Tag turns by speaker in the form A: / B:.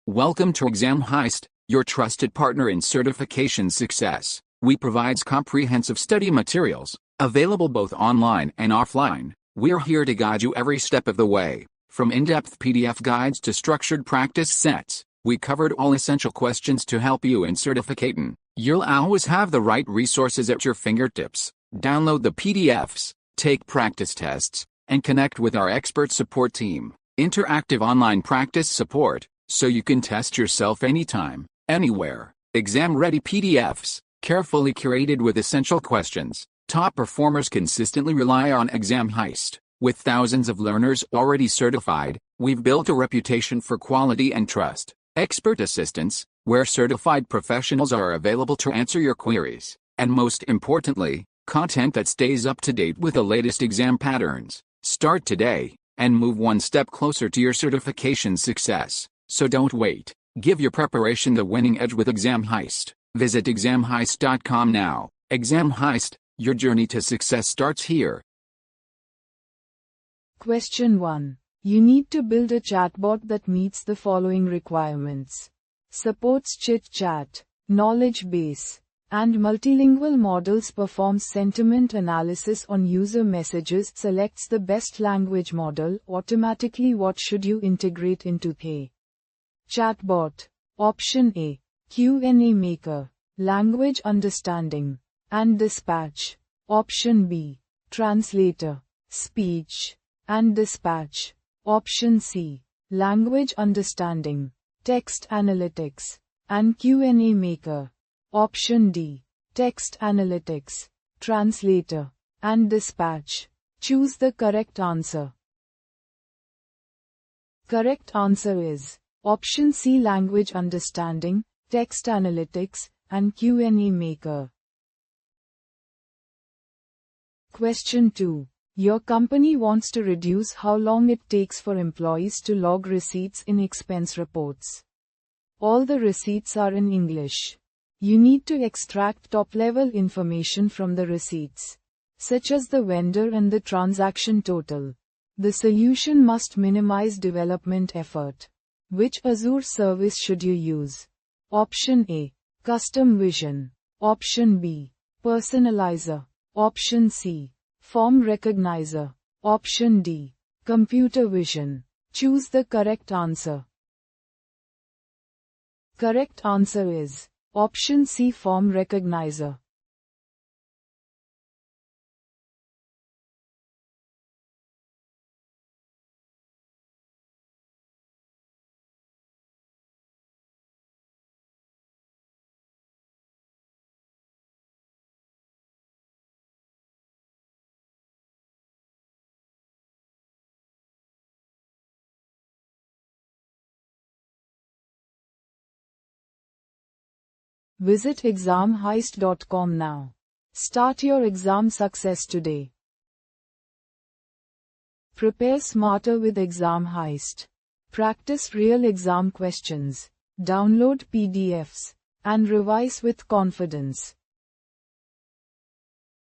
A: Welcome to Exam Heist, your trusted partner in certification success. We provide comprehensive study materials, available both online and offline. We're here to guide you every step of the way. From in-depth PDF guides to structured practice sets, we covered all essential questions to help you in certificating. You'll always have the right resources at your fingertips. Download the PDFs, take practice tests, and connect with our expert support team. Interactive online practice support, so you can test yourself anytime, anywhere. Exam-ready PDFs, carefully curated with essential questions. Top performers consistently rely on Exam Heist. With thousands of learners already certified, we've built a reputation for quality and trust. Expert assistance, where certified professionals are available to answer your queries. And most importantly, content that stays up to date with the latest exam patterns. Start today, and move one step closer to your certification success. So don't wait. Give your preparation the winning edge with Exam Heist. Visit examheist.com now. Exam Heist, your journey to success starts here.
B: Question 1. You need to build a chatbot that meets the following requirements. Supports chit-chat, knowledge base, and multilingual models. Performs sentiment analysis on user messages. Selects the best language model automatically. What should you integrate into the chatbot? Option A. Q&A maker, language understanding, and dispatch. Option B. Translator, speech, and dispatch. Option C. Language understanding, text analytics, and Q&A maker. Option D. Text analytics, translator, and dispatch. Choose the correct answer. Correct answer is Option C. Language understanding, text analytics, and Q&A maker. Question 2. Your company wants to reduce how long it takes for employees to log receipts in expense reports. All the receipts are in English. You need to extract top-level information from the receipts, such as the vendor and the transaction total. The solution must minimize development effort. Which Azure service should you use? Option A. Custom Vision. Option B. Personalizer. Option C. Form Recognizer. Option D. Computer Vision. Choose the correct answer. Correct answer is Option C. Form Recognizer. Visit examheist.com now. Start your exam success today. Prepare smarter with Exam Heist. Practice real exam questions. Download PDFs and revise with confidence.